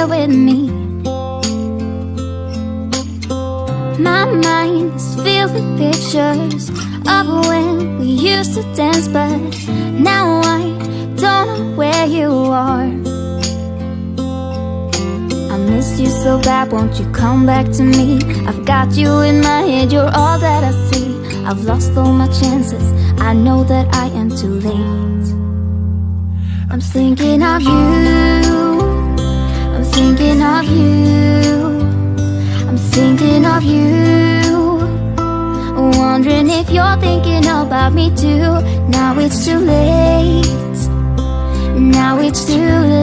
here with me. My mind is filled with pictures of when we used to dance, but now I don't know where you are. I miss you so bad, won't you come back to me? I've got you in my head, you're all that I see. I've lost all my chances, I know that I am too late. I'm thinking of you, I'm thinking of you, I'm thinking of you, wondering if you're thinking about me too. Now it's too late, now it's too late.